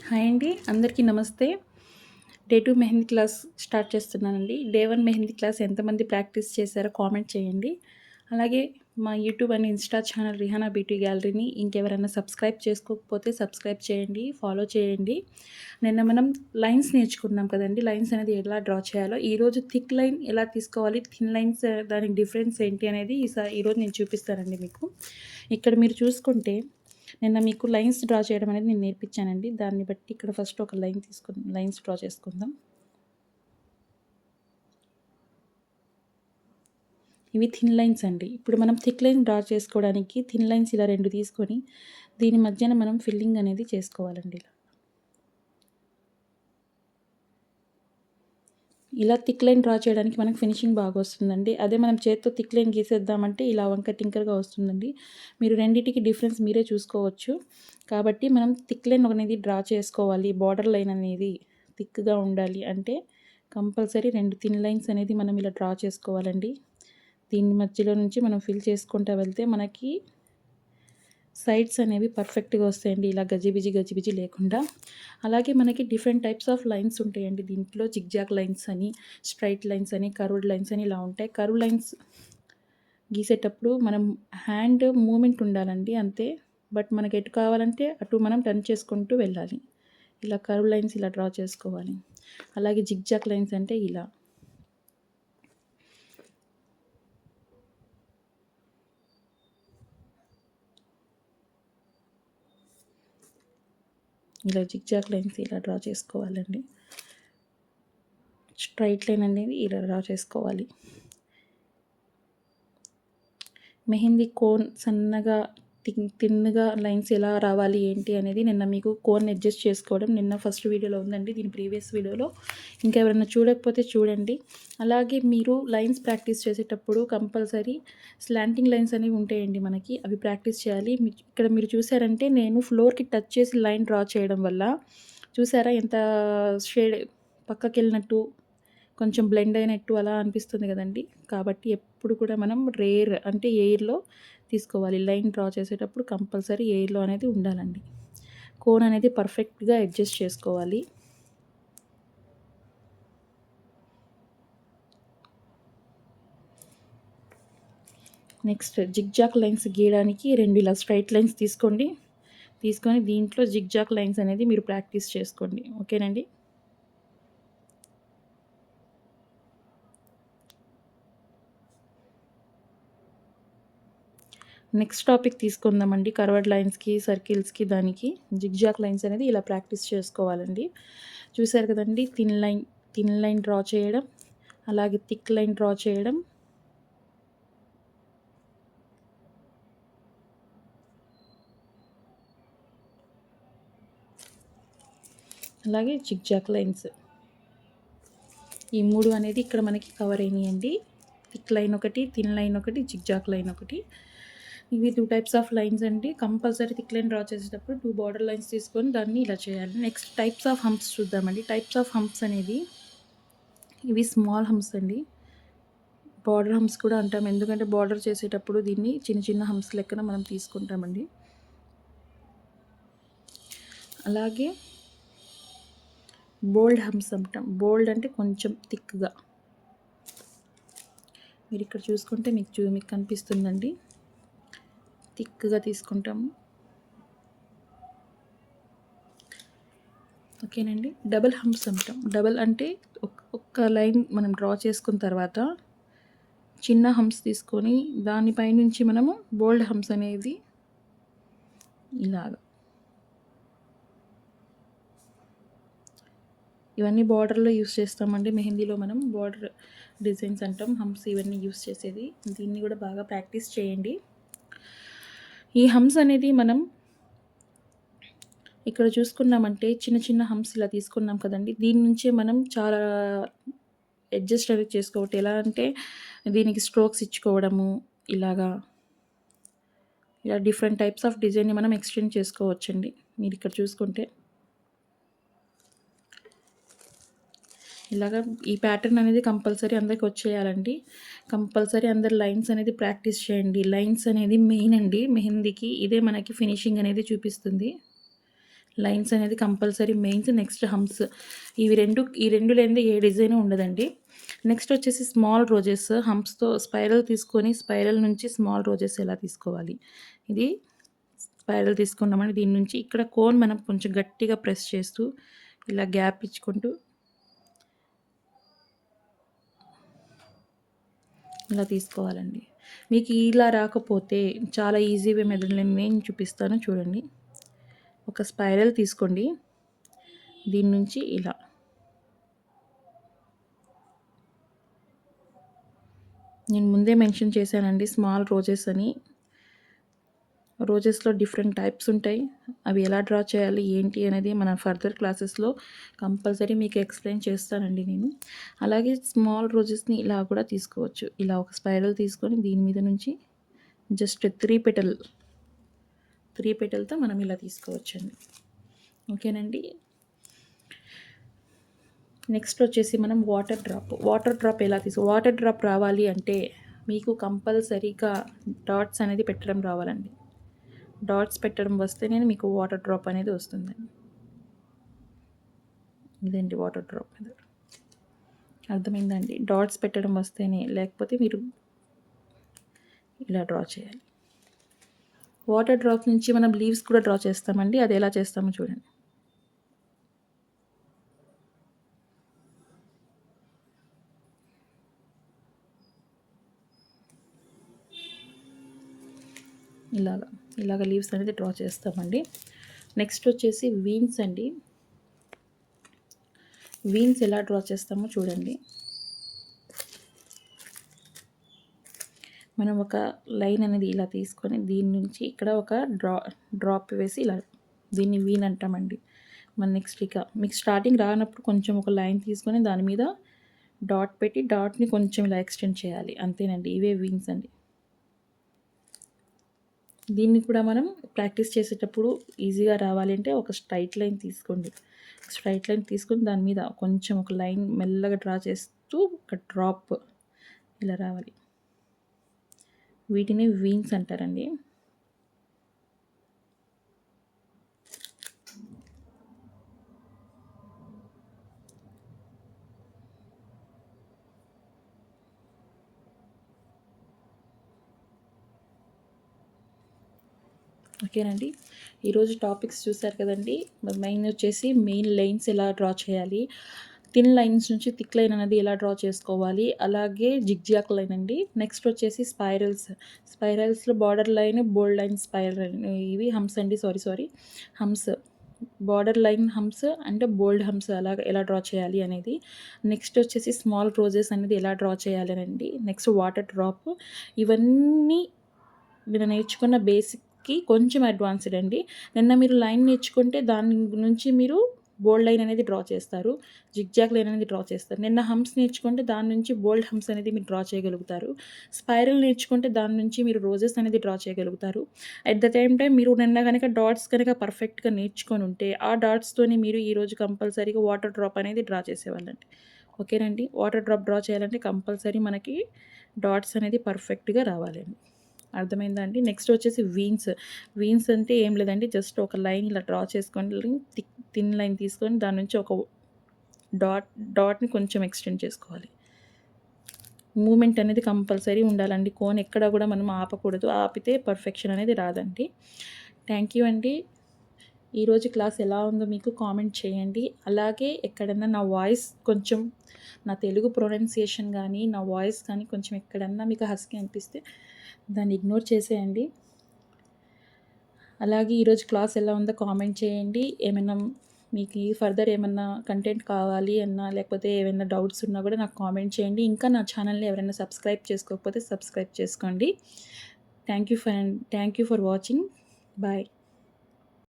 Hi అండి, అందరికీ నమస్తే. డే 2 మెహందీ క్లాస్ స్టార్ట్ చేస్తున్నానండి. డే 1 మెహందీ క్లాస్ ఎంతమంది ప్రాక్టీస్ చేశారో కామెంట్ చేయండి. అలాగే మా YouTube and Insta channel Rihana beauty గ్యాలరీని ఇంకెవరైనా సబ్స్క్రైబ్ చేసుకోకపోతే సబ్స్క్రైబ్ చేయండి, ఫాలో చేయండి. నిన్న మనం లైన్స్ నేర్చుకున్నాం కదండీ! లైన్స్ అనేది ఎలా డ్రా చేయాలో. ఈరోజు థిక్ లైన్ ఎలా తీసుకోవాలి, థిన్ లైన్స్ దానికి డిఫరెన్స్ ఏంటి అనేది ఈరోజు నేను చూపిస్తానండి మీకు. ఇక్కడ మీరు చూసుకుంటే నిన్న మీకు లైన్స్ డ్రా చేయడం అనేది నేను నేర్పించానండి. దాన్ని బట్టి ఇక్కడ ఫస్ట్ ఒక లైన్ తీసుకొని లైన్స్ డ్రా చేసుకుందాం. ఇవి థిన్ లైన్స్ అండి. ఇప్పుడు మనం థిక్ లైన్ డ్రా చేసుకోవడానికి థిన్ లైన్స్ ఇలా 2 తీసుకొని దీని మధ్యన మనం ఫిల్లింగ్ అనేది చేసుకోవాలండి. ఇలా థిక్ లైన్ డ్రా చేయడానికి మనకు ఫినిషింగ్ బాగా వస్తుందండి. అదే మనం చేత్తో థిక్ లైన్ గీసేద్దామంటే ఇలా వంక టింకర్‌గా వస్తుందండి. మీరు రెండిటికి డిఫరెన్స్ మీరే చూసుకోవచ్చు. కాబట్టి మనం థిక్ లైన్ అనేది డ్రా చేసుకోవాలి. బార్డర్ లైన్ అనేది థిక్‌గా ఉండాలి అంటే కంపల్సరీ 2 థిన్ లైన్స్ అనేది మనం ఇలా డ్రా చేసుకోవాలండి. దీని మధ్యలో నుంచి మనం ఫిల్ చేసుకుంటా వెళ్తే మనకి సైడ్స్ అనేవి పర్ఫెక్ట్‌గా వస్తాయండి. ఇలా గజిబిజి లేకుండా. అలాగే మనకి డిఫరెంట్ టైప్స్ ఆఫ్ లైన్స్ ఉంటాయండి. దీంట్లో జిగ్‌జాగ్ లైన్స్ అని, స్ట్రెయిట్ లైన్స్ అని, కర్వ్డ్ లైన్స్ అని ఇలా ఉంటాయి. కర్వ్ లైన్స్ గీసేటప్పుడు మనం హ్యాండ్ మూవ్‌మెంట్ ఉండాలండి అంతే. బట్ మనకి ఎటు కావాలంటే అటు మనం టర్న్ చేసుకుంటూ వెళ్ళాలి. ఇలా కర్వ్ లైన్స్ ఇలా డ్రా చేసుకోవాలి. అలాగే జిగ్‌జాగ్ లైన్స్ అంటే ఇలా. ఇలా జిగ్‌జాగ్ లైన్స్ ఇలా డ్రా చేసుకోవాలండి. స్ట్రెయిట్ లైన్ అనేది ఇలా డ్రా చేసుకోవాలి. మెహందీ కోన్ సన్నగా థిన్‌గా లైన్స్ ఎలా రావాలి ఏంటి అనేది నిన్న మీకు కోన్ అడ్జస్ట్ చేసుకోవడం నిన్న ఫస్ట్ వీడియోలో ఉందండి. దీని ప్రీవియస్ వీడియోలో ఇంకా ఎవరైనా చూడకపోతే చూడండి. అలాగే మీరు లైన్స్ ప్రాక్టీస్ చేసేటప్పుడు కంపల్సరీ స్లాంటింగ్ లైన్స్ అనేవి ఉంటాయండి మనకి. అవి ప్రాక్టీస్ చేయాలి. ఇక్కడ మీరు చూసారంటే నేను ఫ్లోర్‌కి టచ్ చేసి లైన్ డ్రా చేయడం వల్ల చూసారా ఎంత షేడ్ పక్కకెళ్ళినట్టు కొంచెం బ్లెండ్ అయినట్టు అలా అనిపిస్తుంది కదండీ! కాబట్టి ఎప్పుడు కూడా మనం రేర్ అంటే ఎయిర్‌లో తీసుకోవాలి. లైన్ డ్రా చేసేటప్పుడు కంపల్సరీ ఎయిర్‌లో అనేది ఉండాలండి. కోన్ అనేది పర్ఫెక్ట్‌గా అడ్జస్ట్ చేసుకోవాలి. నెక్స్ట్ జిగ్‌జాగ్ లైన్స్ గీయడానికి 2 ఇలా స్ట్రెయిట్ లైన్స్ తీసుకోండి. తీసుకొని దీంట్లో జిగ్‌జాగ్ లైన్స్ అనేది మీరు ప్రాక్టీస్ చేసుకోండి. ఓకేనండి. నెక్స్ట్ టాపిక్ తీసుకుందామండి. కర్వ్డ్ లైన్స్‌కి, సర్కిల్స్‌కి దానికి జిగ్‌జాగ్ లైన్స్ అనేది ఇలా ప్రాక్టీస్ చేసుకోవాలండి. చూసారు కదండీ! థిన్ లైన్ డ్రా చేయడం, అలాగే థిక్ లైన్ డ్రా చేయడం. అలాగే జిగ్‌జాగ్ లైన్స్. ఈ 3 అనేది ఇక్కడ మనకి కవర్ అయినాయండి. థిక్ లైన్ ఒకటి, థిన్ లైన్ ఒకటి, జిగ్‌జాగ్ లైన్ ఒకటి. ఇవి 2 టైప్స్ ఆఫ్ లైన్స్ అండి. కంపల్సరీ థిక్ లైన్ డ్రా చేసేటప్పుడు 2 బార్డర్ లైన్స్ తీసుకొని దాన్ని ఇలా చేయాలి. నెక్స్ట్ టైప్స్ ఆఫ్ హంప్స్ చూద్దామండి. టైప్స్ ఆఫ్ హంప్స్ అనేది ఇవి స్మాల్ హంప్స్ అండి. బార్డర్ హంప్స్ కూడా అంటాం. ఎందుకంటే బార్డర్ చేసేటప్పుడు దీన్ని చిన్న చిన్న హంప్స్ లెక్కన మనం తీసుకుంటామండి. అలాగే బోల్డ్ హంప్స్ అంటాం. బోల్డ్ అంటే కొంచెం థిక్‌గా. మీరు ఇక్కడ చూసుకుంటే మీకు కనిపిస్తుందండి. థిక్‌గా తీసుకుంటాము. ఓకేనండి. డబుల్ హంప్స్ అంటాం. డబుల్ అంటే ఒక్క లైన్ మనం డ్రా చేసుకున్న తర్వాత చిన్న హంప్స్ తీసుకొని దానిపై నుంచి మనము బోల్డ్ హంప్స్ అనేది ఇలాగ. ఇవన్నీ బార్డర్‌లో యూజ్ చేస్తామండి. మెహందీలో మనం బార్డర్ డిజైన్స్ అంటాం. హంప్స్ ఇవన్నీ యూజ్ చేసేది. దీన్ని కూడా బాగా ప్రాక్టీస్ చేయండి. ఈ హంప్స్ అనేది మనం ఇక్కడ చూసుకున్నామంటే చిన్న చిన్న హంప్స్ ఇలా తీసుకున్నాం కదండీ! దీని నుంచే మనం చాలా అడ్జస్ట్ అనేది చేసుకోవటం. ఎలా అంటే దీనికి స్ట్రోక్స్ ఇచ్చుకోవడము ఇలాగా. ఇలా డిఫరెంట్ టైప్స్ ఆఫ్ డిజైన్‌ని మనం ఎక్స్టెండ్ చేసుకోవచ్చండి. మీరు ఇక్కడ చూసుకుంటే ఇలాగా ఈ ప్యాటర్న్ అనేది కంపల్సరీ అందరికి వచ్చేయాలండి. కంపల్సరీ అందరు లైన్స్ అనేది ప్రాక్టీస్ చేయండి. లైన్స్ అనేది మెయిన్ అండి మెహందీకి. ఇదే మనకి ఫినిషింగ్ అనేది చూపిస్తుంది. లైన్స్ అనేది కంపల్సరీ మెయిన్స్. Next humps. ఈ రెండు లేనిదే ఏ డిజైన్ ఉండదండి. నెక్స్ట్ వచ్చేసి స్మాల్ రోజెస్ హంప్స్తో స్పైరల్ తీసుకొని స్పైరల్ నుంచి స్మాల్ రోజెస్ ఎలా తీసుకోవాలి. ఇది స్పైరల్ తీసుకున్నామని దీని నుంచి ఇక్కడ కోన్ మనం కొంచెం గట్టిగా ప్రెస్ చేస్తూ ఇలా గ్యాప్ ఇచ్చుకుంటూ ఇలా తీసుకోవాలండి. మీకు ఇలా రాకపోతే చాలా ఈజీ వే మెథడ్ నేను చూపిస్తాను చూడండి. ఒక స్పైరల్ తీసుకోండి. దీని నుంచి ఇలా నేను ముందే మెన్షన్ చేశానండి స్మాల్ రోజెస్ అని. రోజెస్లో డిఫరెంట్ టైప్స్ ఉంటాయి. అవి ఎలా డ్రా చేయాలి ఏంటి అనేది మన ఫర్దర్ క్లాసెస్లో కంపల్సరీ మీకు ఎక్స్ప్లెయిన్ చేస్తానండి నేను. అలాగే స్మాల్ రోజెస్ని ఇలా కూడా తీసుకోవచ్చు. ఇలా ఒక స్పైరల్ తీసుకొని దీని మీద నుంచి జస్ట్ త్రీ పెటల్తో మనం ఇలా తీసుకోవచ్చండి. ఓకేనండి. నెక్స్ట్ వచ్చేసి మనం వాటర్ డ్రాప్ ఎలా వాటర్ డ్రాప్ రావాలి అంటే మీకు కంపల్సరీగా డాట్స్ అనేది పెట్టడం రావాలండి. డాట్స్ పెట్టడం వస్తేనే మీకు వాటర్ డ్రాప్ అనేది వస్తుందండి. ఇదండి వాటర్ డ్రాప్ మెథడ్. అర్థమైందండి. డాట్స్ పెట్టడం వస్తేనే, లేకపోతే మీరు ఇలా డ్రా చేయాలి. వాటర్ డ్రాప్ నుంచి మనం లీవ్స్ కూడా డ్రా చేస్తామండి. అది ఎలా చేస్తామో చూడండి. ఇలాగ లీవ్స్ అనేది డ్రా చేస్తామండి. నెక్స్ట్ వచ్చేసి వీన్స్ అండి. వీన్స్ ఎలా డ్రా చేస్తామో చూడండి. మనం ఒక లైన్ అనేది ఇలా తీసుకొని దీని నుంచి ఇక్కడ ఒక డ్రాప్ వేసి ఇలా దీన్ని వీన్ అంటామండి. మన నెక్స్ట్ మీకు స్టార్టింగ్ రానప్పుడు కొంచెం ఒక లైన్ తీసుకొని దాని మీద డాట్ పెట్టి డాట్ని కొంచెం ఇలా ఎక్స్టెండ్ చేయాలి. అంతేనండి. ఇవే వీన్స్ అండి. దీన్ని కూడా మనం ప్రాక్టీస్ చేసేటప్పుడు ఈజీగా రావాలంటే ఒక స్ట్రైట్ లైన్ తీసుకోండి. స్ట్రైట్ లైన్ తీసుకొని దాని మీద కొంచెం ఒక లైన్ మెల్లగా డ్రా చేస్తూ ఒక డ్రాప్ ఇలా రావాలి. వీటిని వీన్స్ అంటారండి. ఓకేనండి. ఈరోజు టాపిక్స్ చూసారు కదండి. మెయిన్ లైన్స్ ఎలా డ్రా చేయాలి, థిన్ లైన్స్ నుంచి థిక్ లైన్ అనేది ఎలా డ్రా చేసుకోవాలి, అలాగే జిగ్జాగ్ లైన్ అండి. నెక్స్ట్ వచ్చేసి స్పైరల్స్లో బార్డర్ లైన్, బోల్డ్ లైన్ స్పైరల్, ఇవి హంప్స్ అండి. Sorry humps, border line humps అంటే బోల్డ్ హంప్స్ అలాగ ఎలా డ్రా చేయాలి అనేది. నెక్స్ట్ వచ్చేసి స్మాల్ రోజెస్ అనేది ఎలా డ్రా చేయాలి అనండి. Next water drop. ఇవన్నీ మీరు నేర్చుకున్న బేసిక్కి కొంచెం అడ్వాన్స్డ్ అండి. నిన్న మీరు లైన్ నేర్చుకుంటే దాని నుంచి మీరు బోల్డ్ లైన్ అనేది డ్రా చేస్తారు, జిగ్జాగ్ లైన్ అనేది డ్రా చేస్తారు. నిన్న హంప్స్ నేర్చుకుంటే దాని నుంచి బోల్డ్ హంప్స్ అనేది మీరు డ్రా చేయగలుగుతారు. స్పైరల్ నేర్చుకుంటే దాని నుంచి మీరు రోజెస్ అనేది డ్రా చేయగలుగుతారు. అట్ ద సేమ్ టైం మీరు నిన్న కనుక డాట్స్ కనుక పర్ఫెక్ట్గా నేర్చుకొని ఉంటే ఆ డాట్స్తోని మీరు ఈరోజు కంపల్సరీగా వాటర్ డ్రాప్ అనేది డ్రా చేసేవాళ్ళండి. ఓకేనండి. వాటర్ డ్రాప్ డ్రా చేయాలంటే కంపల్సరీ మనకి డాట్స్ అనేది పర్ఫెక్ట్గా రావాలండి. అర్థమైందా అండి. నెక్స్ట్ వచ్చేసి వీన్స్ అంటే ఏం లేదండి, జస్ట్ ఒక లైన్ ఇలా డ్రా చేసుకొని థిన్ లైన్ తీసుకొని దాని నుంచి ఒక డాట్ని కొంచెం ఎక్స్టెండ్ చేసుకోవాలి. మూమెంట్ అనేది కంపల్సరీ ఉండాలండి. కోన్ ఎక్కడ కూడా మనం ఆపకూడదు. ఆపితే పర్ఫెక్షన్ అనేది రాదండి. థ్యాంక్ యూ అండి. ఈరోజు క్లాస్ ఎలా ఉందో మీకు కామెంట్ చేయండి. అలాగే ఎక్కడన్నా నా వాయిస్ కొంచెం, నా తెలుగు ప్రొనౌన్సియేషన్ కానీ నా వాయిస్ కానీ కొంచెం ఎక్కడన్నా మీకు హస్కీ అనిపిస్తే దాన్ని ఇగ్నోర్ చేసేయండి. అలాగే ఈరోజు క్లాస్ ఎలా ఉందో కామెంట్ చేయండి. ఏమైనా మీకు ఫర్దర్ ఏమన్నా కంటెంట్ కావాలి అన్నా, లేకపోతే ఏమైనా డౌట్స్ ఉన్నా కూడా నాకు కామెంట్ చేయండి. ఇంకా నా ఛానల్ని ఎవరైనా సబ్స్క్రైబ్ చేసుకోకపోతే సబ్స్క్రైబ్ చేసుకోండి. Thank you for watching. Bye.